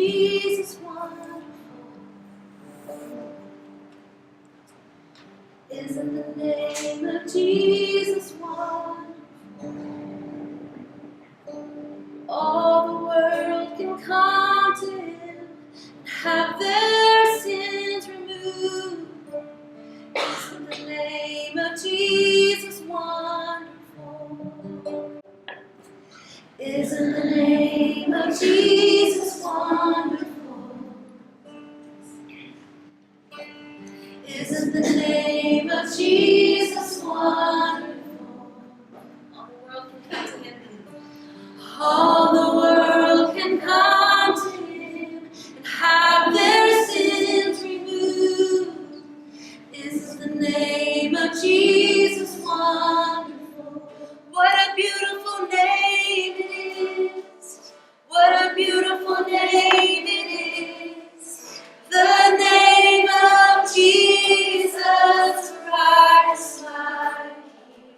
Jesus wonderful? Isn't the name of Jesus wonderful? All the world can come to him and have their sins removed. Isn't the name of Jesus wonderful? Isn't the name of Jesus wonderful? Isn't the name of Jesus wonderful? All the world can come to him and have their sins removed. Isn't the name of Jesus wonderful? What a beautiful name it is. What a beautiful name it is. The name of Jesus Christ my King.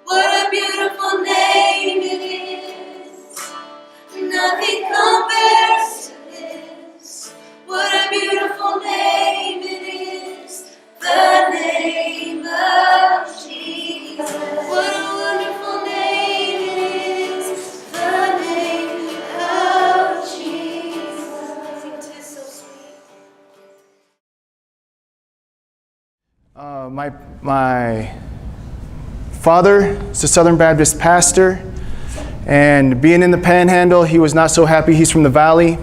What a beautiful name it is. Nothing compares to this. What a beautiful name it is. The name of Jesus. What a wonderful name it is. The name of Jesus. It is so sweet. My father is a Southern Baptist pastor, and being in the Panhandle, he was not so happy. He's from the Valley.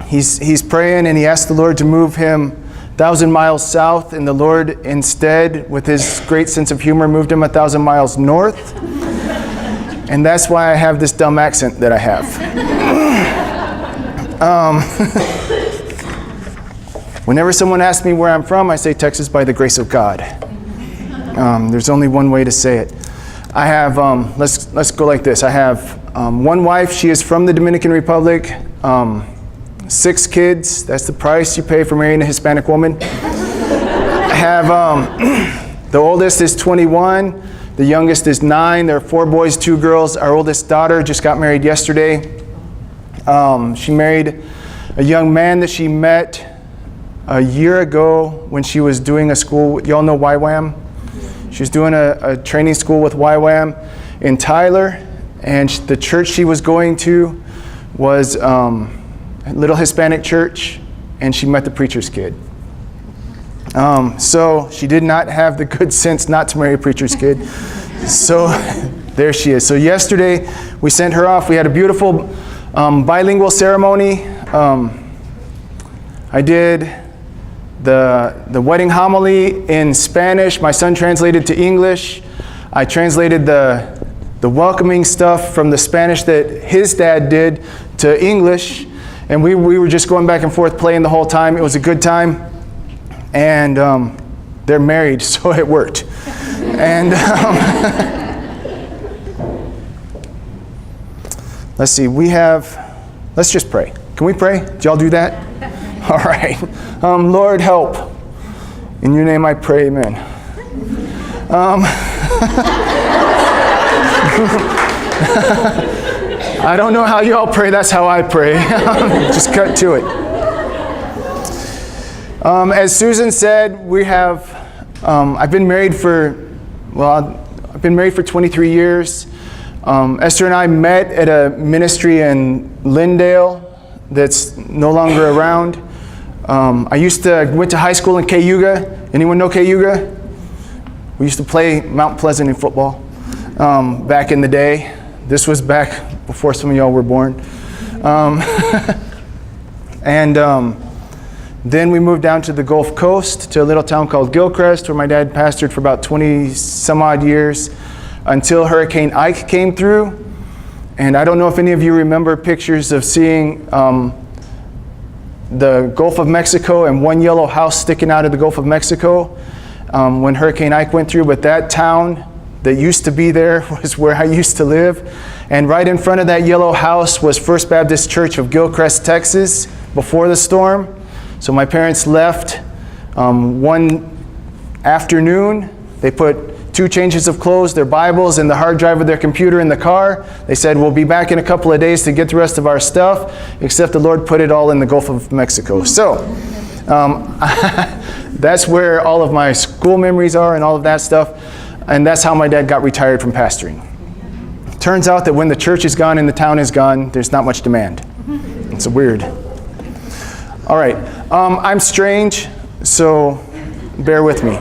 He's praying, and he asked the Lord to move him 1,000 miles south, and the Lord instead, with his great sense of humor, moved him 1,000 miles north. And that's why I have this dumb accent that I have. Whenever someone asks me where I'm from, I say Texas by the grace of God. There's only one way to say it. I have, let's go like this. I have one wife. She is from the Dominican Republic. 6 kids. That's the price you pay for marrying a Hispanic woman. I have, the oldest is 21. The youngest is 9. There are 4 boys, 2 girls. Our oldest daughter just got married yesterday. She married a young man that she met a year ago when she was doing a school. Y'all know YWAM? She was doing a training school with YWAM in Tyler, and the church she was going to was a little Hispanic church, and she met the preacher's kid. So she did not have the good sense not to marry a preacher's kid. So there she is. So yesterday we sent her off. We had a beautiful bilingual ceremony. I did the wedding homily in Spanish. My son translated to English. I translated the welcoming stuff from the Spanish that his dad did to English. And we were just going back and forth playing the whole time. It was a good time. And they're married, so it worked. And let's see, let's just pray. Can we pray? Did y'all do that? All right. Lord, help. In your name I pray, amen. I don't know how y'all pray, that's how I pray. Just cut to it. As Susan said, I've been married for 23 years. Esther and I met at a ministry in Lindale that's no longer around. I went to high school in Cayuga. Anyone know Cayuga? We used to play Mount Pleasant in football back in the day. This was back before some of y'all were born. Then we moved down to the Gulf Coast to a little town called Gilcrest, where my dad pastored for about 20 some odd years until Hurricane Ike came through. And I don't know if any of you remember pictures of seeing the Gulf of Mexico and one yellow house sticking out of the Gulf of Mexico when Hurricane Ike went through. But that town that used to be there was where I used to live. And right in front of that yellow house was First Baptist Church of Gilcrest, Texas, before the storm. So my parents left one afternoon. They put 2 changes of clothes, their Bibles, and the hard drive of their computer in the car. They said, we'll be back in a couple of days to get the rest of our stuff, except the Lord put it all in the Gulf of Mexico. So that's where all of my school memories are and all of that stuff. And that's how my dad got retired from pastoring. Turns out that when the church is gone and the town is gone, there's not much demand. It's weird. All right. I'm strange, so bear with me.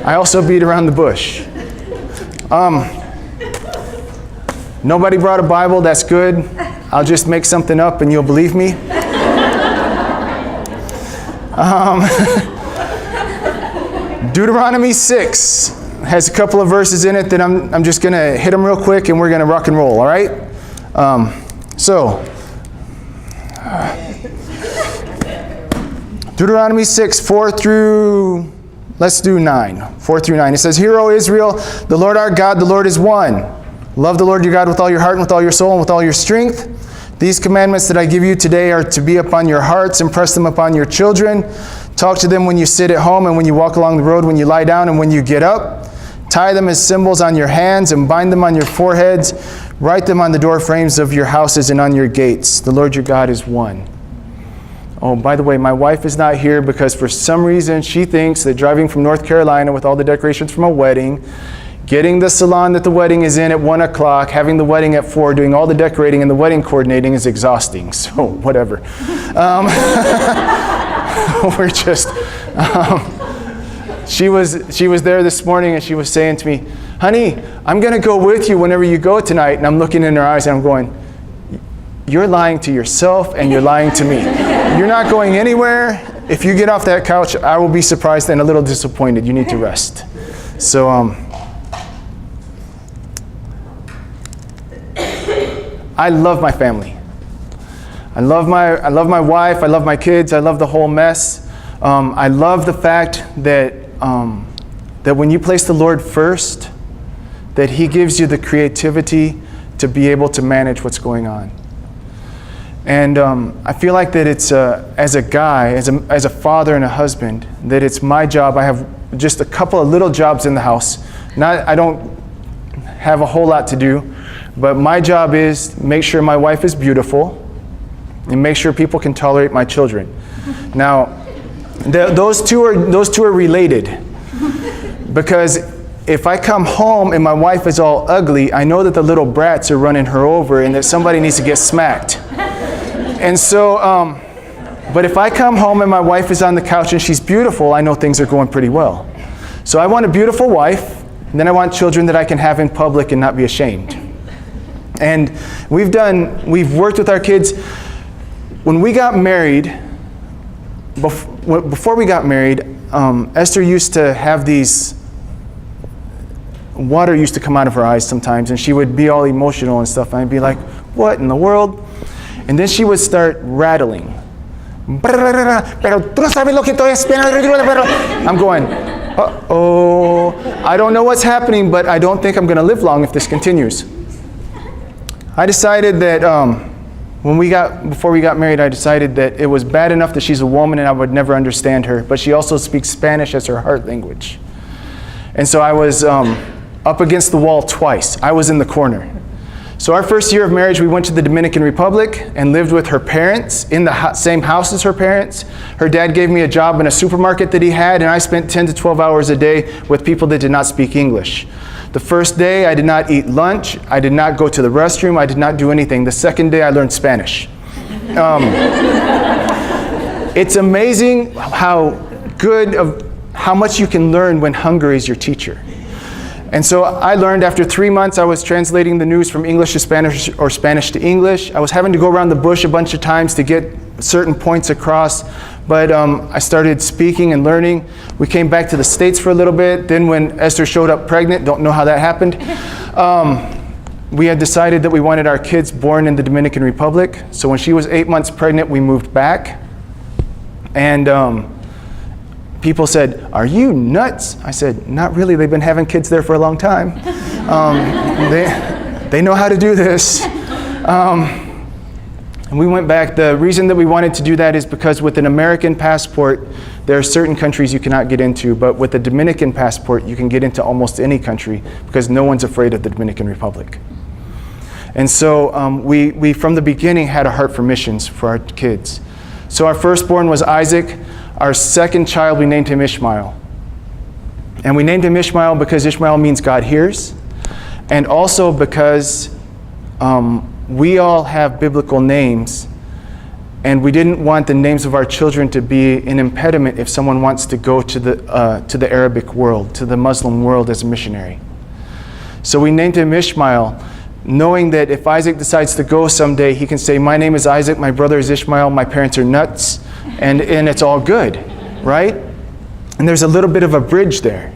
I also beat around the bush. Nobody brought a Bible. That's good. I'll just make something up and you'll believe me. Deuteronomy 6 has a couple of verses in it that I'm just going to hit them real quick and we're going to rock and roll, all right? Deuteronomy 6, 4 through, let's do 9. 4 through 9. It says, Hear, O Israel, the Lord our God, the Lord is one. Love the Lord your God with all your heart and with all your soul and with all your strength. These commandments that I give you today are to be upon your hearts. Impress them upon your children. Talk to them when you sit at home and when you walk along the road, when you lie down and when you get up. Tie them as symbols on your hands and bind them on your foreheads. Write them on the door frames of your houses and on your gates. The Lord your God is one. Oh, by the way, my wife is not here because for some reason she thinks that driving from North Carolina with all the decorations from a wedding, getting the salon that the wedding is in at 1 o'clock, having the wedding at 4, doing all the decorating and the wedding coordinating is exhausting. So, whatever. We're just... She was there this morning and she was saying to me, honey, I'm going to go with you whenever you go tonight. And I'm looking in her eyes and I'm going, you're lying to yourself and you're lying to me. You're not going anywhere. If you get off that couch, I will be surprised and a little disappointed. You need to rest. So, I love my family. I love my wife. I love my kids. I love the whole mess. I love the fact that that when you place the Lord first, that He gives you the creativity to be able to manage what's going on. And I feel like that it's as a guy, as a father and a husband, that it's my job. I have just a couple of little jobs in the house. I don't have a whole lot to do, but my job is make sure my wife is beautiful and make sure people can tolerate my children. Now, those two are related, because if I come home and my wife is all ugly, I know that the little brats are running her over and that somebody needs to get smacked. And so, but if I come home and my wife is on the couch and she's beautiful, I know things are going pretty well. So I want a beautiful wife, and then I want children that I can have in public and not be ashamed. And we've worked with our kids. When we got married, before we got married, Esther used to have these, water used to come out of her eyes sometimes, and she would be all emotional and stuff, and I'd be like, what in the world? And then she would start rattling. I'm going, uh-oh, I don't know what's happening, but I don't think I'm going to live long if this continues. I decided that before we got married, I decided that it was bad enough that she's a woman and I would never understand her, but she also speaks Spanish as her heart language. And so I was up against the wall twice. I was in the corner. So our first year of marriage, we went to the Dominican Republic and lived with her parents in the same house as her parents. Her dad gave me a job in a supermarket that he had, and I spent 10 to 12 hours a day with people that did not speak English. The first day, I did not eat lunch. I did not go to the restroom. I did not do anything. The second day, I learned Spanish. It's amazing how much you can learn when hunger is your teacher. And so I learned after 3 months, I was translating the news from English to Spanish or Spanish to English. I was having to go around the bush a bunch of times to get certain points across. But I started speaking and learning. We came back to the States for a little bit. Then when Esther showed up pregnant, don't know how that happened, we had decided that we wanted our kids born in the Dominican Republic. So when she was 8 months pregnant, we moved back. And people said, are you nuts? I said, not really. They've been having kids there for a long time. They know how to do this. And we went back. The reason that we wanted to do that is because with an American passport, there are certain countries you cannot get into, but with a Dominican passport, you can get into almost any country because no one's afraid of the Dominican Republic. And so we from the beginning, had a heart for missions for our kids. So our firstborn was Isaac. Our second child, we named him Ishmael. And we named him Ishmael because Ishmael means God hears, and also because we all have biblical names, and we didn't want the names of our children to be an impediment if someone wants to go to the Arabic world, to the Muslim world as a missionary. So we named him Ishmael, knowing that if Isaac decides to go someday, he can say, my name is Isaac, my brother is Ishmael, my parents are nuts, and it's all good, right? And there's a little bit of a bridge there.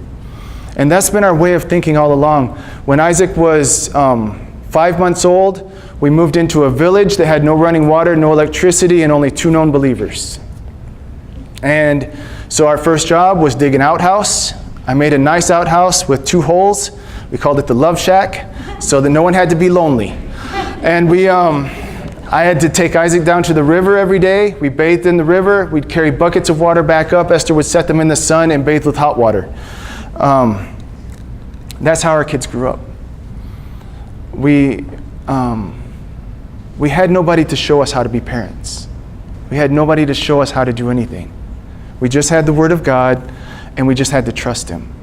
And that's been our way of thinking all along. When Isaac was 5 months old, we moved into a village that had no running water, no electricity, and only 2 known believers. And so our first job was dig an outhouse. I made a nice outhouse with 2 holes. We called it the Love Shack, so that no one had to be lonely. And I had to take Isaac down to the river every day. We bathed in the river. We'd carry buckets of water back up. Esther would set them in the sun and bathe with hot water. That's how our kids grew up. We had nobody to show us how to be parents. We had nobody to show us how to do anything. We just had the Word of God, and we just had to trust Him.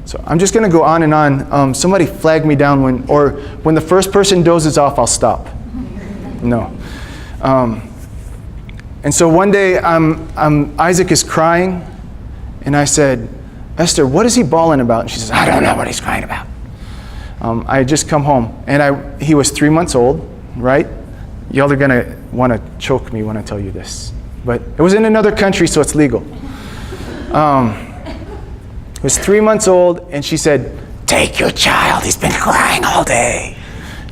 So I'm just going to go on and on. Somebody flag me down when the first person dozes off, I'll stop. No. And so one day, Isaac is crying, and I said, Esther, what is he bawling about? And she says, I don't know what he's crying about. I had just come home, and he was 3 months old, right? Y'all are going to want to choke me when I tell you this. But it was in another country, so it's legal. He was 3 months old, and she said, take your child, he's been crying all day.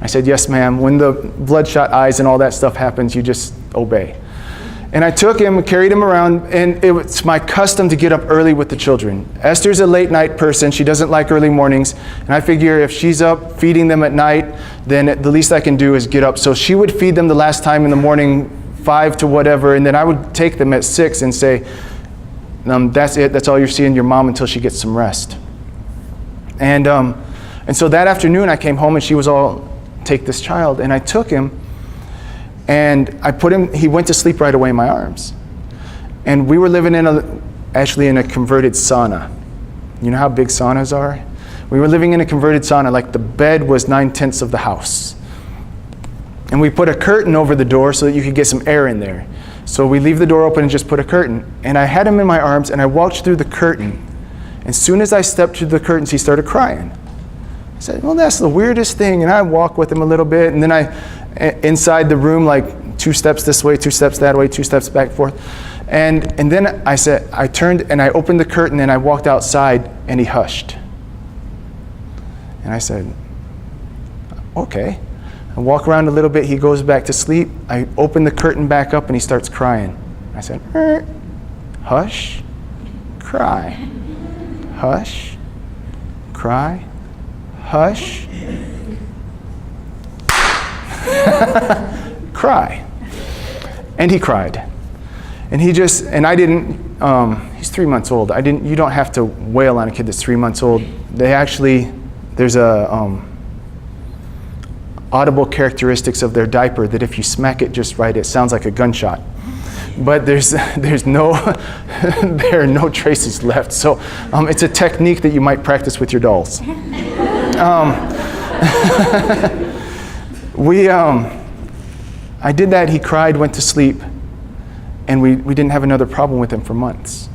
I said, yes, ma'am. When the bloodshot eyes and all that stuff happens, you just obey. And I took him and carried him around, and it's my custom to get up early with the children. Esther's a late night person. She doesn't like early mornings. And I figure if she's up feeding them at night, then the least I can do is get up. So she would feed them the last time in the morning, 5 to whatever, and then I would take them at 6 and say, that's it. That's all you're seeing your mom until she gets some rest. And so that afternoon I came home, and she was all, take this child. And I took him, and I put him, he went to sleep right away in my arms. And we were living actually in a converted sauna. You know how big saunas are? We were living in a converted sauna, like the bed was 9/10 of the house. And we put a curtain over the door so that you could get some air in there. So we leave the door open and just put a curtain. And I had him in my arms, and I walked through the curtain. As soon as I stepped through the curtains, he started crying. I said, well, that's the weirdest thing. And I walked with him a little bit, and then inside the room, like 2 steps this way, 2 steps that way, 2 steps back, forth. And then I turned and I opened the curtain, and I walked outside, and he hushed. And I said, okay. I walk around a little bit, he goes back to sleep. I open the curtain back up, and he starts crying. I said, hush, cry, hush, cry, hush, cry. And he cried. And I didn't, he's 3 months old. You don't have to wail on a kid that's 3 months old. There's audible characteristics of their diaper that if you smack it just right, it sounds like a gunshot. But there are no traces left. So it's a technique that you might practice with your dolls. I did that, he cried, went to sleep, and we didn't have another problem with him for months.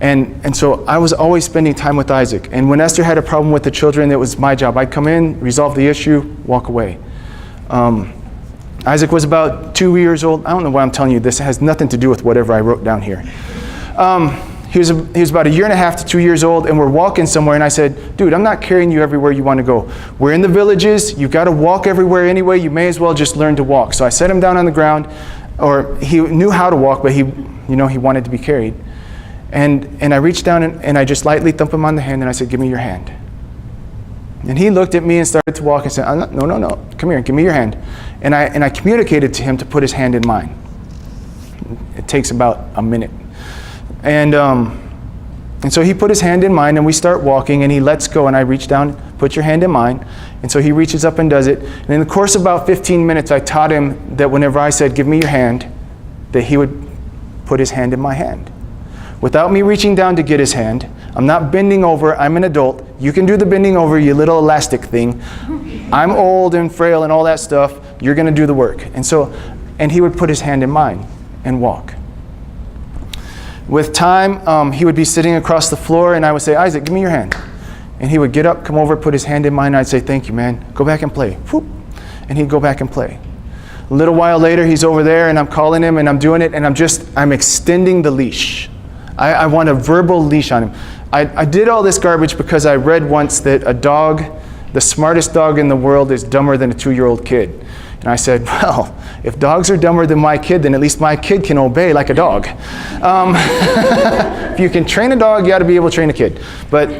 And so I was always spending time with Isaac. And when Esther had a problem with the children, it was my job. I'd come in, resolve the issue, walk away. Isaac was about 2 years old. I don't know why I'm telling you this. It has nothing to do with whatever I wrote down here. He was about 1.5 to 2 years old, and we're walking somewhere, and I said, dude, I'm not carrying you everywhere you want to go. We're in the villages. You've got to walk everywhere anyway. You may as well just learn to walk. So I set him down on the ground, or he knew how to walk, but he wanted to be carried. And I reached down, and I just lightly thumped him on the hand, and I said, give me your hand. And he looked at me and started to walk and said, no, come here, give me your hand. And I communicated to him to put his hand in mine. It takes about a minute. And so he put his hand in mine, and we start walking, and he lets go, and I reach down, put your hand in mine. And so he reaches up and does it. And in the course of about 15 minutes, I taught him that whenever I said, give me your hand, that he would put his hand in my hand. Without me reaching down to get his hand, I'm not bending over, I'm an adult. You can do the bending over, you little elastic thing. I'm old and frail and all that stuff. You're going to do the work. And he would put his hand in mine and walk. With time, he would be sitting across the floor, and I would say, Isaac, give me your hand. And he would get up, come over, put his hand in mine, and I'd say, thank you, man. Go back and play. Whoop. And he'd go back and play. A little while later, he's over there, and I'm calling him, and I'm doing it, and I'm extending the leash. I want a verbal leash on him. I did all this garbage because I read once that a dog, the smartest dog in the world, is dumber than a 2-year-old kid. And I said, well, if dogs are dumber than my kid, then at least my kid can obey like a dog. If you can train a dog, you ought to be able to train a kid. But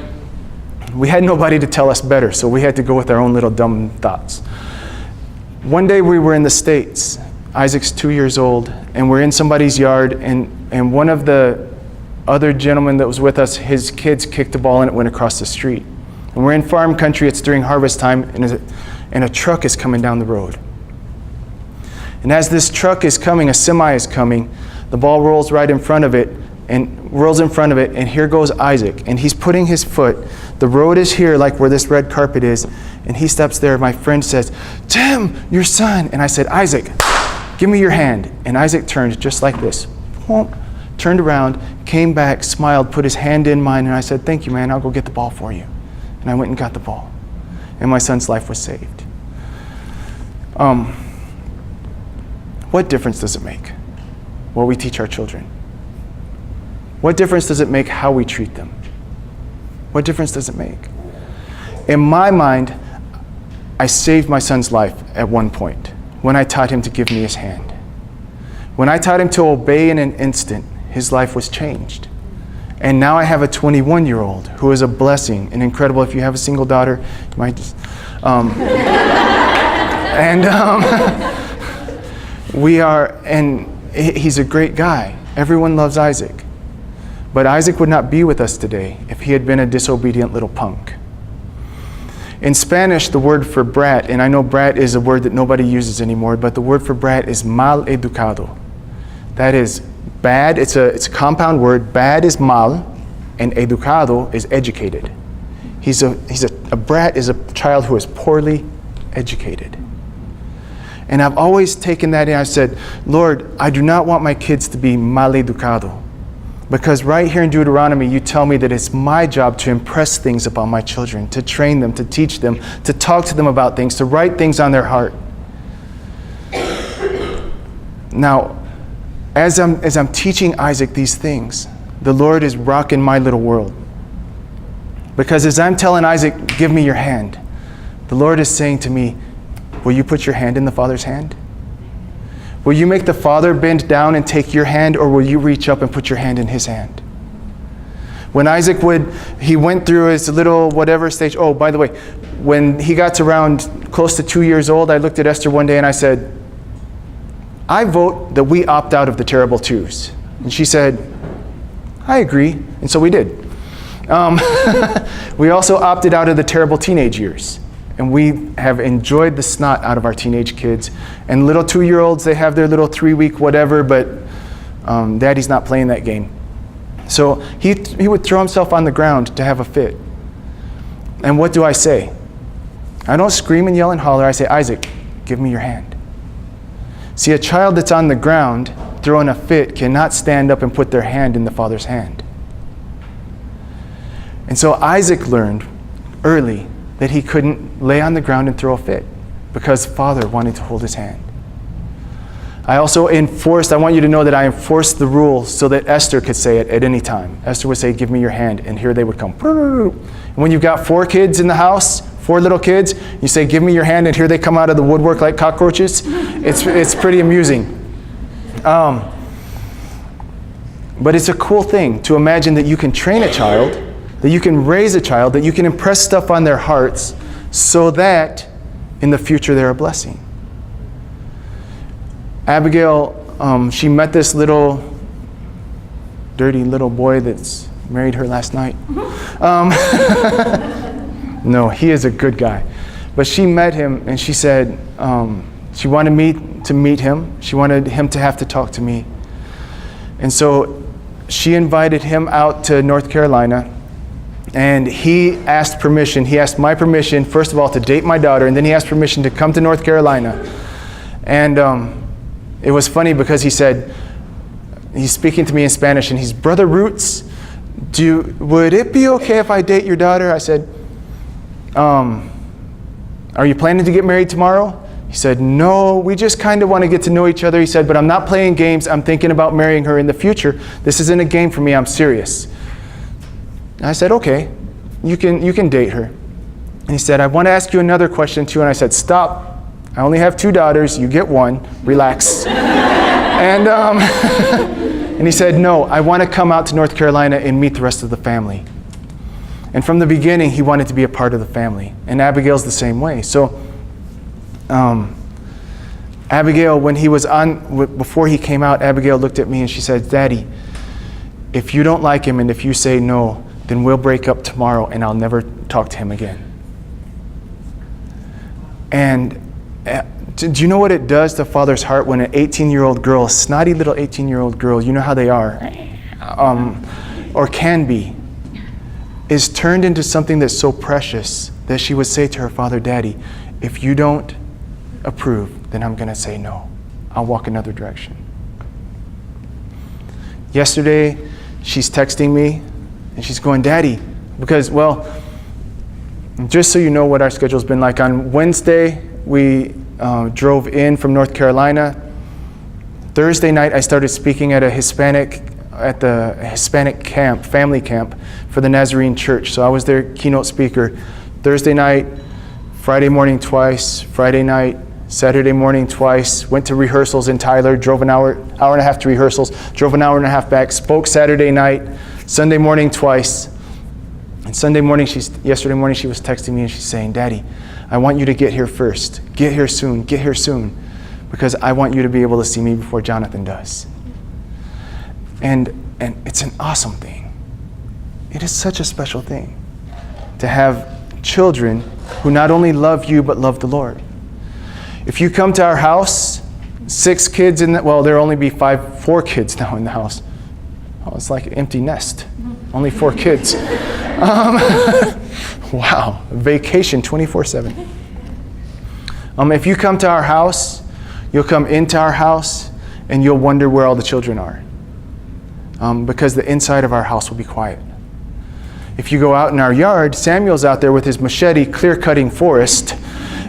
we had nobody to tell us better, so we had to go with our own little dumb thoughts. One day we were in the States. Isaac's 2 years old, and we're in somebody's yard, and one of the other gentlemen that was with us, his kids kicked a ball and it went across the street. And we're in farm country, it's during harvest time, and a truck is coming down the road. And as this truck is coming, a semi is coming, the ball rolls right in front of it, and here goes Isaac, and he's putting his foot. The road is here, like where this red carpet is, and he steps there. My friend says, Tim, your son. And I said, Isaac, give me your hand. And Isaac turned just like this, turned around, came back, smiled, put his hand in mine, and I said, thank you, man, I'll go get the ball for you. And I went and got the ball, and my son's life was saved. What difference does it make what we teach our children? What difference does it make how we treat them? What difference does it make? In my mind, I saved my son's life at one point when I taught him to give me his hand. When I taught him to obey in an instant, his life was changed. And now I have a 21-year-old who is a blessing and incredible. If you have a single daughter, you might just... he's a great guy. Everyone loves Isaac. But Isaac would not be with us today if he had been a disobedient little punk. In Spanish, the word for brat, and I know brat is a word that nobody uses anymore, but the word for brat is mal educado. That is bad, it's a compound word. Bad is mal, and educado is educated. A brat is a child who is poorly educated. And I've always taken that in. I said, Lord, I do not want my kids to be mal educado. Because right here in Deuteronomy, you tell me that it's my job to impress things upon my children, to train them, to teach them, to talk to them about things, to write things on their heart. Now, as I'm teaching Isaac these things, the Lord is rocking my little world. Because as I'm telling Isaac, give me your hand, the Lord is saying to me, will you put your hand in the Father's hand? Will you make the Father bend down and take your hand, or will you reach up and put your hand in his hand? When Isaac he went through his little whatever stage. Oh, by the way, when he got to around close to 2 years old, I looked at Esther one day and I said, I vote that we opt out of the terrible twos. And she said, I agree. And so we did. We also opted out of the terrible teenage years. And we have enjoyed the snot out of our teenage kids. And little 2-year-olds, they have their little 3-week whatever, but daddy's not playing that game. So he would throw himself on the ground to have a fit. And what do I say? I don't scream and yell and holler. I say, Isaac, give me your hand. See, a child that's on the ground throwing a fit cannot stand up and put their hand in the Father's hand. And so Isaac learned early that he couldn't lay on the ground and throw a fit because Father wanted to hold his hand. I want you to know that I enforced the rule so that Esther could say it at any time. Esther would say, give me your hand, and here they would come. And when you've got 4 kids in the house, 4 little kids, you say, give me your hand, and here they come out of the woodwork like cockroaches. It's pretty amusing. But it's a cool thing to imagine that you can train a child, that you can raise a child, that you can impress stuff on their hearts so that in the future they're a blessing. Abigail, she met this dirty little boy that's married her last night. No, he is a good guy. But she met him and she said she wanted me to meet him. She wanted him to have to talk to me. And so she invited him out to North Carolina, and he asked permission. He asked my permission, first of all, to date my daughter, and then he asked permission to come to North Carolina. And it was funny because he said, he's speaking to me in Spanish, and he's, Brother Roots, would it be okay if I date your daughter? I said, are you planning to get married tomorrow? He said, no, we just kind of want to get to know each other. He said, but I'm not playing games. I'm thinking about marrying her in the future. This isn't a game for me. I'm serious. And I said, okay, you can date her. And he said, I want to ask you another question too. And I said, stop. I only have 2 daughters. You get 1. Relax. And and he said, no, I want to come out to North Carolina and meet the rest of the family. And from the beginning, he wanted to be a part of the family. And Abigail's the same way. So Abigail, when he was before he came out, Abigail looked at me and she said, Daddy, if you don't like him and if you say no, then we'll break up tomorrow and I'll never talk to him again. And do you know what it does to a father's heart when an 18-year-old girl, a snotty little 18-year-old girl, you know how they are, or can be, is turned into something that's so precious that she would say to her father, Daddy, if you don't approve, then I'm going to say no. I'll walk another direction. Yesterday, she's texting me, and she's going, Daddy, because, well, just so you know what our schedule's been like, on Wednesday, we drove in from North Carolina. Thursday night, I started speaking at the Hispanic camp, family camp for the Nazarene Church. So I was their keynote speaker. Thursday night, Friday morning twice, Friday night, Saturday morning twice, went to rehearsals in Tyler, drove an hour and a half to rehearsals, drove an hour and a half back, spoke Saturday night, Sunday morning twice. And yesterday morning she was texting me and she's saying, Daddy, I want you to get here first. Get here soon, because I want you to be able to see me before Jonathan does. And it's an awesome thing. It is such a special thing to have children who not only love you, but love the Lord. If you come to our house, 6 kids there'll only be 4 kids now in the house. Oh, it's like an empty nest. Only 4 kids. Wow, vacation 24/7. If you come to our house, you'll come into our house and you'll wonder where all the children are. Because the inside of our house will be quiet. If you go out in our yard, Samuel's out there with his machete clear-cutting forest.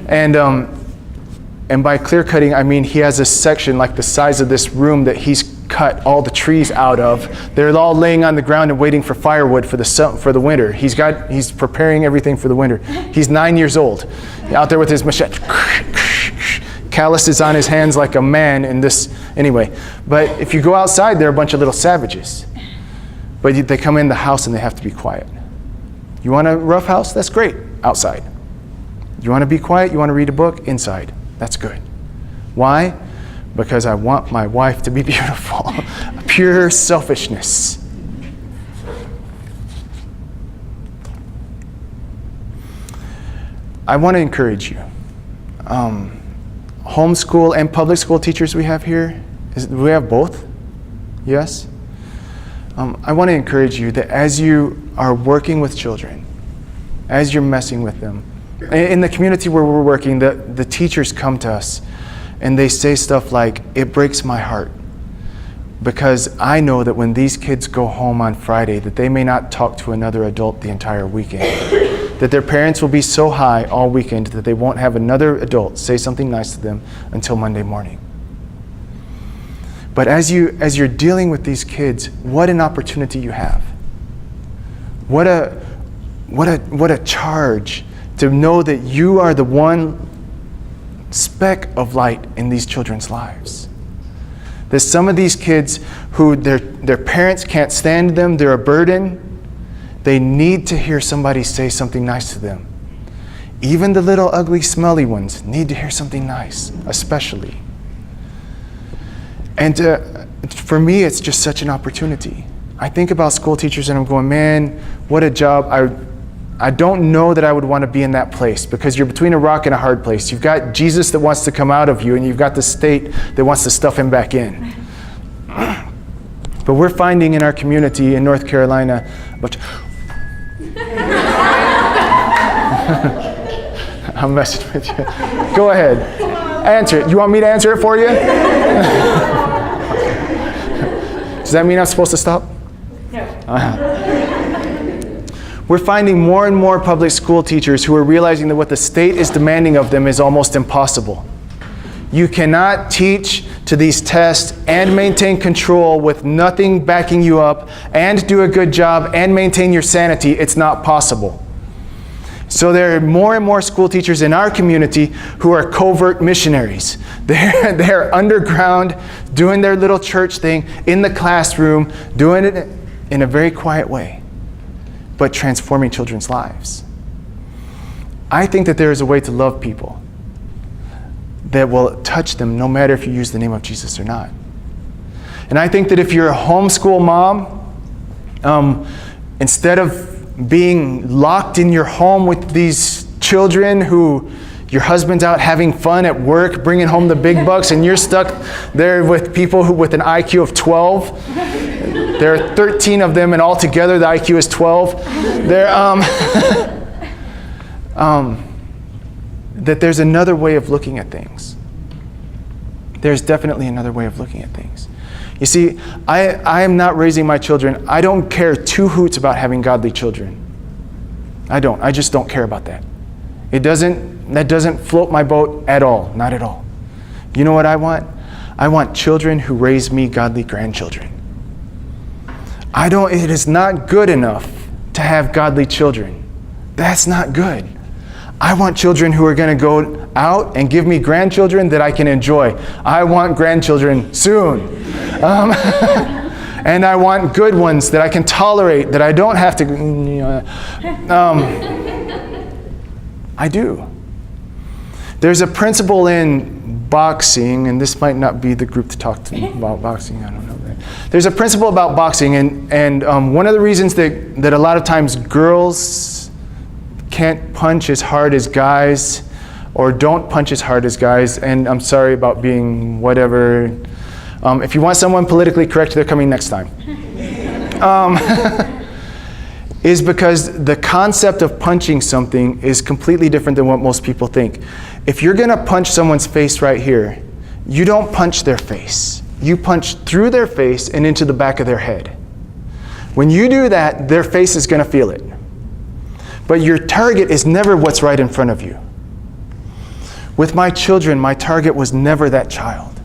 And by clear-cutting, I mean he has a section like the size of this room that he's cut all the trees out of. They're all laying on the ground and waiting for firewood for the winter. He's preparing everything for the winter. He's 9 years old, out there with his machete. Calluses on his hands like a man in this. Anyway, but if you go outside, they're a bunch of little savages. But they come in the house and they have to be quiet. You want a rough house? That's great. Outside. You want to be quiet? You want to read a book? Inside. That's good. Why? Because I want my wife to be beautiful. Pure selfishness. I want to encourage you. Homeschool and public school teachers we have here, we have both? Yes? I want to encourage you that as you are working with children, as you're messing with them, in the community where we're working, the teachers come to us and they say stuff like, it breaks my heart because I know that when these kids go home on Friday that they may not talk to another adult the entire weekend. That their parents will be so high all weekend that they won't have another adult say something nice to them until Monday morning. But as you're dealing with these kids, what an opportunity you have. What a charge to know that you are the one speck of light in these children's lives. That some of these kids who their parents can't stand them, they're a burden, they need to hear somebody say something nice to them. Even the little ugly smelly ones need to hear something nice, especially. And for me, it's just such an opportunity. I think about school teachers and I'm going, man, what a job. I don't know that I would want to be in that place, because you're between a rock and a hard place. You've got Jesus that wants to come out of you, and you've got the state that wants to stuff him back in. But we're finding in our community in North Carolina, I'm messing with you. Go ahead. Answer it. You want me to answer it for you? Does that mean I'm supposed to stop? We're finding more and more public school teachers who are realizing that what the state is demanding of them is almost impossible. You cannot teach to these tests and maintain control with nothing backing you up and do a good job and maintain your sanity. It's not possible. So there are more and more school teachers in our community who are covert missionaries. They're underground, doing their little church thing in the classroom, doing it in a very quiet way, but transforming children's lives. I think that there is a way to love people that will touch them no matter if you use the name of Jesus or not. And I think that if you're a homeschool mom, instead of being locked in your home with these children who your husband's out having fun at work, bringing home the big bucks, and you're stuck there with people who with an IQ of 12. There are 13 of them, and altogether the IQ is 12. That there's another way of looking at things. There's definitely another way of looking at things. You see, I am not raising my children. I don't care two hoots about having godly children. I don't. I just don't care about that. That doesn't float my boat at all. Not at all. You know what I want? I want children who raise me godly grandchildren. It is not good enough to have godly children. That's not good. I want children who are going to go out and give me grandchildren that I can enjoy. I want grandchildren soon. And I want good ones that I can tolerate, that I don't have to... I do. There's a principle in boxing, and this might not be the group to talk to about boxing, I don't know. There's a principle about boxing, and one of the reasons that a lot of times girls can't punch as hard as guys, or don't punch as hard as guys, and I'm sorry about being whatever. If you want someone politically correct, they're coming next time. Is because the concept of punching something is completely different than what most people think. If you're going to punch someone's face right here, you don't punch their face. You punch through their face and into the back of their head. When you do that, their face is going to feel it. But your target is never what's right in front of you. With my children, my target was never that child.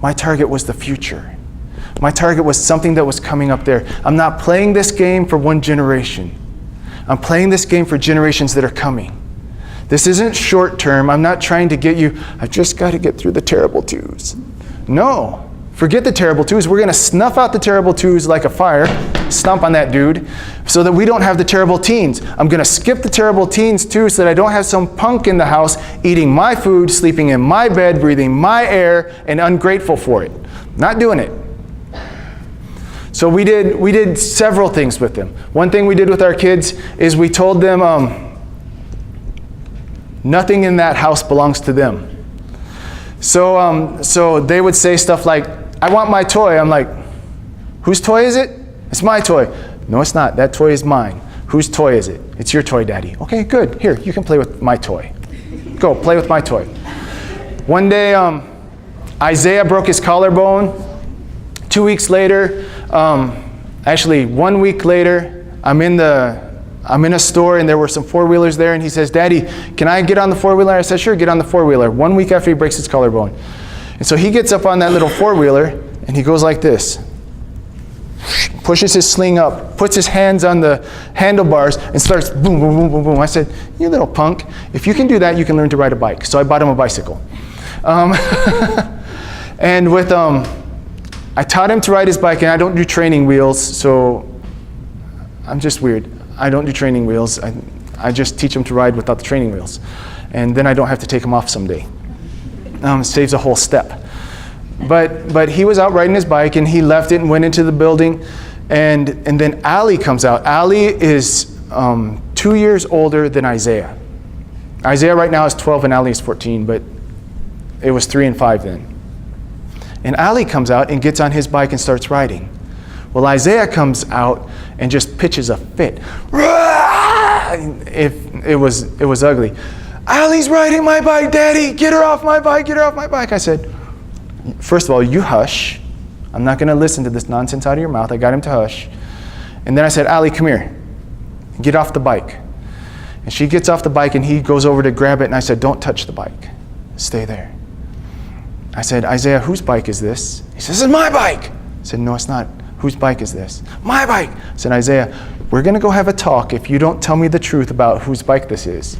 My target was the future. My target was something that was coming up there. I'm not playing this game for one generation. I'm playing this game for generations that are coming. This isn't short term. I'm not trying to get you, I've just got to get through the terrible twos. No, forget the terrible twos. We're going to snuff out the terrible twos like a fire, stomp on that dude, so that we don't have the terrible teens. I'm going to skip the terrible teens too, so that I don't have some punk in the house eating my food, sleeping in my bed, breathing my air, and ungrateful for it. Not doing it. So we did several things with them. One thing we did with our kids is we told them nothing in that house belongs to them. So they would say stuff like, I want my toy. I'm like, whose toy is it? It's my toy. No, it's not. That toy is mine. Whose toy is it? It's your toy, Daddy. Okay, good. Here, you can play with my toy. Go, play with my toy. One day, Isaiah broke his collarbone. 2 weeks later, actually 1 week later, I'm in a store and there were some four-wheelers there, and he says, Daddy, can I get on the four-wheeler? I said, sure, get on the four-wheeler. 1 week after he breaks his collarbone. And so he gets up on that little four-wheeler and he goes like this. Pushes his sling up, puts his hands on the handlebars and starts boom, boom, boom, boom, boom. I said, you little punk, if you can do that, you can learn to ride a bike. So I bought him a bicycle. And with, I taught him to ride his bike, and I don't do training wheels, so I'm just weird. I don't do training wheels. I just teach him to ride without the training wheels. And then I don't have to take him off someday. It saves a whole step. But he was out riding his bike, and he left it and went into the building. And then Allie comes out. Allie is 2 years older than Isaiah. Isaiah right now is 12 and Allie is 14, but it was 3 and 5 then. And Allie comes out and gets on his bike and starts riding. Well, Isaiah comes out and just pitches a fit. It was ugly. Allie's riding my bike, Daddy. Get her off my bike. Get her off my bike. I said, first of all, you hush. I'm not going to listen to this nonsense out of your mouth. I got him to hush. And then I said, Allie, come here. Get off the bike. And she gets off the bike, and he goes over to grab it, and I said, don't touch the bike. Stay there. I said, Isaiah, whose bike is this? He says, it's my bike. I said, no, it's not. Whose bike is this? My bike. I said, Isaiah, we're going to go have a talk if you don't tell me the truth about whose bike this is.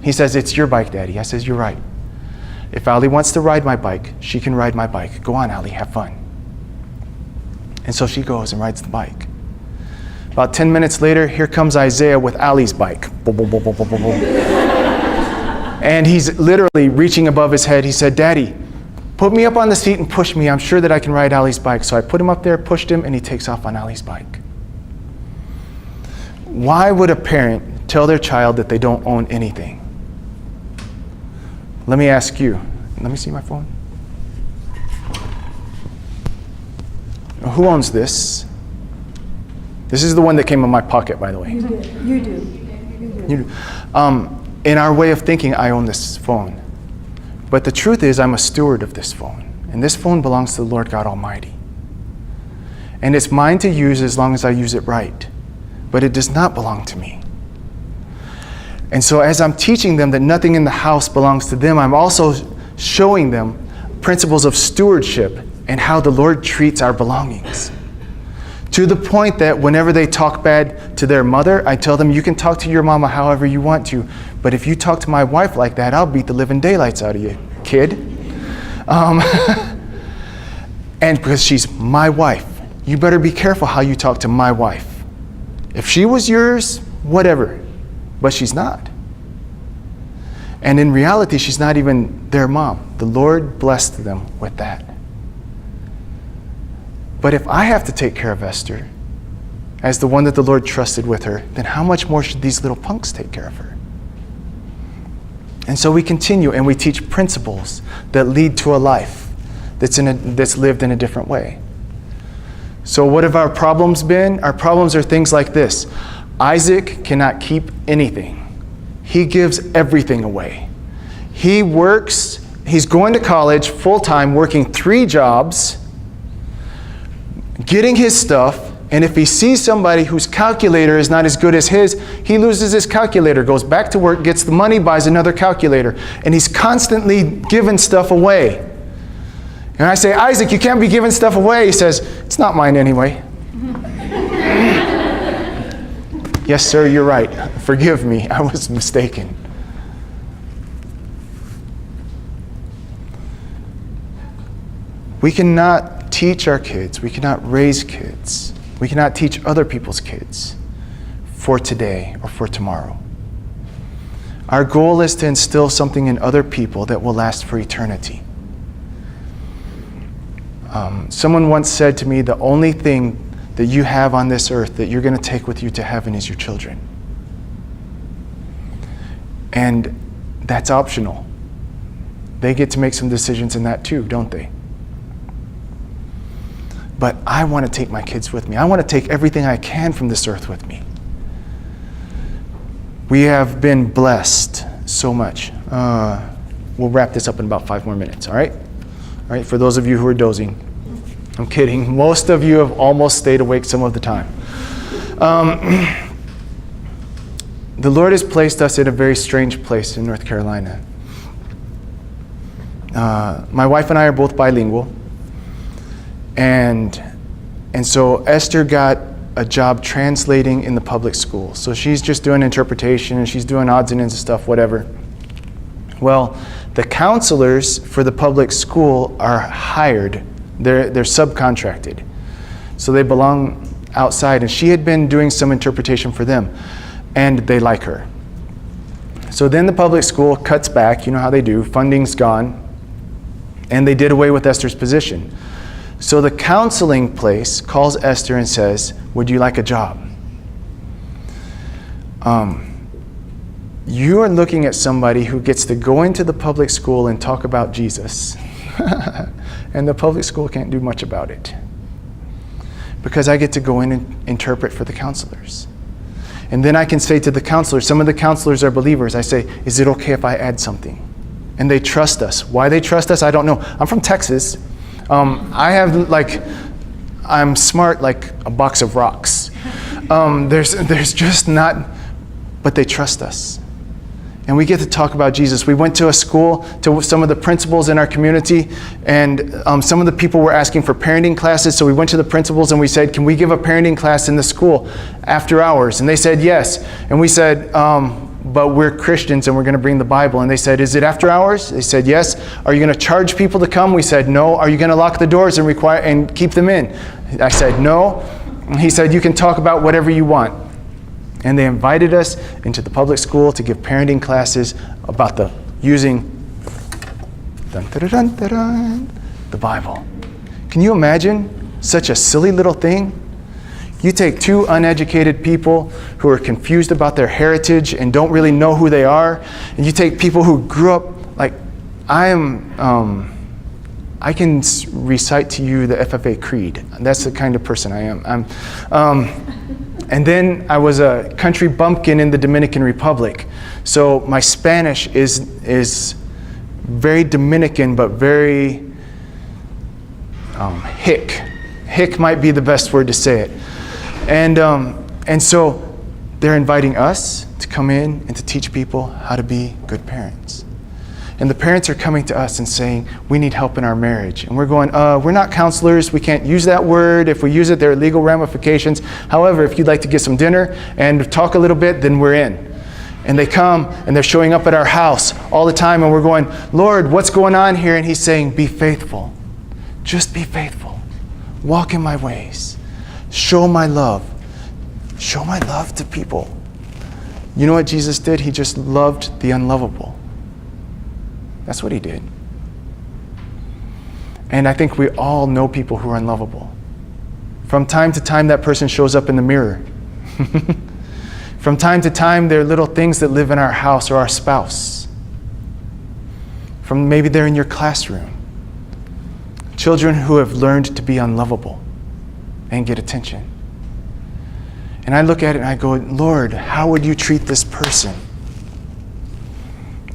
He says, it's your bike, Daddy. I says, you're right. If Allie wants to ride my bike, she can ride my bike. Go on, Allie, have fun. And so she goes and rides the bike. About 10 minutes later, here comes Isaiah with Allie's bike. Boom, boom, boom, boom, boom, boom, boom. And he's literally reaching above his head. He said, Daddy, put me up on the seat and push me. I'm sure that I can ride Allie's bike. So I put him up there, pushed him, and he takes off on Allie's bike. Why would a parent tell their child that they don't own anything? Let me ask you. Let me see my phone. Who owns this? This is the one that came in my pocket, by the way. You do. In our way of thinking, I own this phone. But the truth is, I'm a steward of this phone. And this phone belongs to the Lord God Almighty. And it's mine to use as long as I use it right. But it does not belong to me. And so as I'm teaching them that nothing in the house belongs to them, I'm also showing them principles of stewardship and how the Lord treats our belongings. To the point that whenever they talk bad to their mother, I tell them, you can talk to your mama however you want to, but if you talk to my wife like that, I'll beat the living daylights out of you, kid. And because she's my wife, you better be careful how you talk to my wife. If she was yours, whatever, but she's not. And in reality, she's not even their mom. The Lord blessed them with that. But if I have to take care of Esther as the one that the Lord trusted with her, then how much more should these little punks take care of her? And so we continue and we teach principles that lead to a life that's lived in a different way. So what have our problems been? Our problems are things like this. Isaac cannot keep anything. He gives everything away. He works, he's going to college full-time, working 3 jobs, getting his stuff, and if he sees somebody whose calculator is not as good as his, he loses his calculator, goes back to work, gets the money, buys another calculator, and he's constantly giving stuff away. And I say, Isaac, you can't be giving stuff away. He says, it's not mine anyway. Yes, sir, you're right. Forgive me, I was mistaken. We cannot teach our kids, we cannot raise kids, we cannot teach other people's kids for today or for tomorrow. Our goal is to instill something in other people that will last for eternity. Someone once said to me, the only thing that you have on this earth that you're going to take with you to heaven is your children. And that's optional. They get to make some decisions in that too, don't they? But I want to take my kids with me. I want to take everything I can from this earth with me. We have been blessed so much. We'll wrap this up in about 5 more minutes, all right? All right, for those of you who are dozing. I'm kidding. Most of you have almost stayed awake some of the time. The Lord has placed us in a very strange place in North Carolina. My wife and I are both bilingual. And so Esther got a job translating in the public school. So she's just doing interpretation and she's doing odds and ends of stuff, whatever. Well, the counselors for the public school are hired. They're subcontracted. So they belong outside. And she had been doing some interpretation for them. And they like her. So then the public school cuts back. You know how they do. Funding's gone. And they did away with Esther's position. So the counseling place calls Esther and says, would you like a job? You are looking at somebody who gets to go into the public school and talk about Jesus. And the public school can't do much about it. Because I get to go in and interpret for the counselors. And then I can say to the counselors, some of the counselors are believers, I say, is it okay if I add something? And they trust us. Why they trust us, I don't know. I'm from Texas. I'm smart like a box of rocks. There's just not, but they trust us. And we get to talk about Jesus. We went to a school, to some of the principals in our community, and some of the people were asking for parenting classes, so we went to the principals and we said, can we give a parenting class in the school after hours? And they said yes. And we said, but we're Christians and we're going to bring the Bible. And they said, is it after hours? They said yes. Are you going to charge people to come? We said no. Are you going to lock the doors and keep them in? I said no. And he said, you can talk about whatever you want. And they invited us into the public school to give parenting classes about using the Bible. Can you imagine such a silly little thing? You take two uneducated people who are confused about their heritage and don't really know who they are, and you take people who grew up like I can recite to you the FFA Creed. That's the kind of person I am. And then I was a country bumpkin in the Dominican Republic. So my Spanish is very Dominican, but very hick. Hick might be the best word to say it. And so they're inviting us to come in and to teach people how to be good parents. And the parents are coming to us and saying, we need help in our marriage. And we're going, we're not counselors. We can't use that word. If we use it, there are legal ramifications. However, if you'd like to get some dinner and talk a little bit, then we're in. And they come and they're showing up at our house all the time. And we're going, Lord, what's going on here? And he's saying, be faithful. Just be faithful. Walk in my ways. Show my love. Show my love to people. You know what Jesus did? He just loved the unlovable. That's what he did. And I think we all know people who are unlovable. From time to time, that person shows up in the mirror. From time to time, there are little things that live in our house or our spouse. Maybe they're in your classroom. Children who have learned to be unlovable and get attention. And I look at it and I go, Lord, how would you treat this person?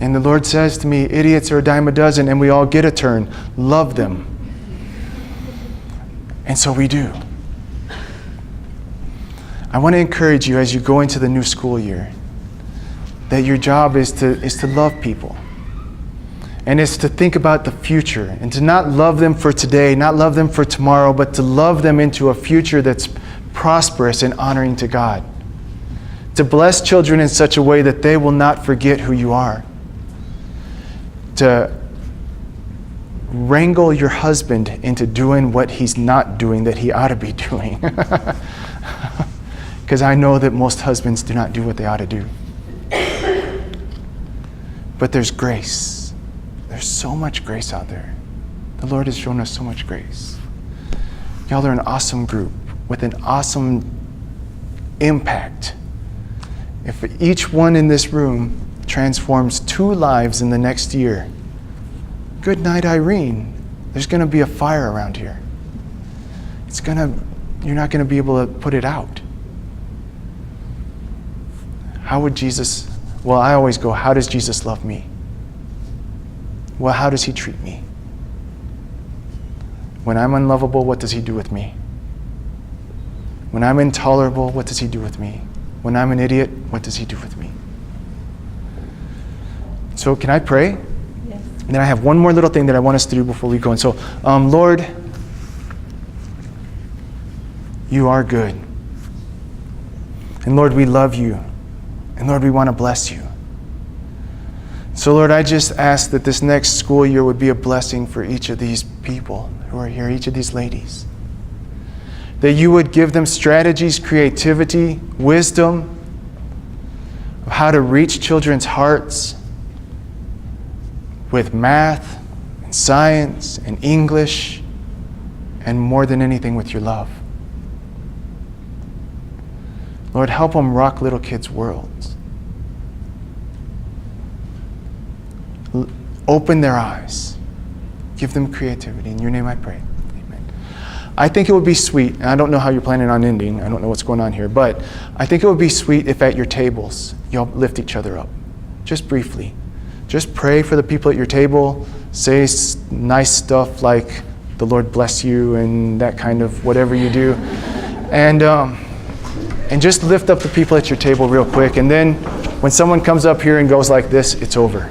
And the Lord says to me, idiots are a dime a dozen, and we all get a turn. Love them. And so we do. I want to encourage you as you go into the new school year that your job is to love people. And it's to think about the future and to not love them for today, not love them for tomorrow, but to love them into a future that's prosperous and honoring to God. To bless children in such a way that they will not forget who you are. To wrangle your husband into doing what he's not doing that he ought to be doing. Because I know that most husbands do not do what they ought to do. But there's grace. There's so much grace out there. The Lord has shown us so much grace. Y'all are an awesome group with an awesome impact. If each one in this room transforms 2 lives in the next year, good night, Irene. There's going to be a fire around here. You're not going to be able to put it out. How would Jesus, well, I always go, how does Jesus love me? Well, how does he treat me? When I'm unlovable, what does he do with me? When I'm intolerable, what does he do with me? When I'm an idiot, what does he do with me? So can I pray? Yes. And then I have one more little thing that I want us to do before we go. And so, Lord, you are good. And Lord, we love you. And Lord, we want to bless you. So Lord, I just ask that this next school year would be a blessing for each of these people who are here, each of these ladies. That you would give them strategies, creativity, wisdom of how to reach children's hearts with math, and science and English, and more than anything with your love. Lord, help them rock little kids' worlds. Open their eyes. Give them creativity. In your name I pray. Amen. I think it would be sweet, and I don't know how you're planning on ending. I don't know what's going on here, but I think it would be sweet if at your tables, you'll lift each other up. Just briefly. Just pray for the people at your table. Say nice stuff like, the Lord bless you, and that kind of whatever you do. And just lift up the people at your table real quick. And then when someone comes up here and goes like this, it's over.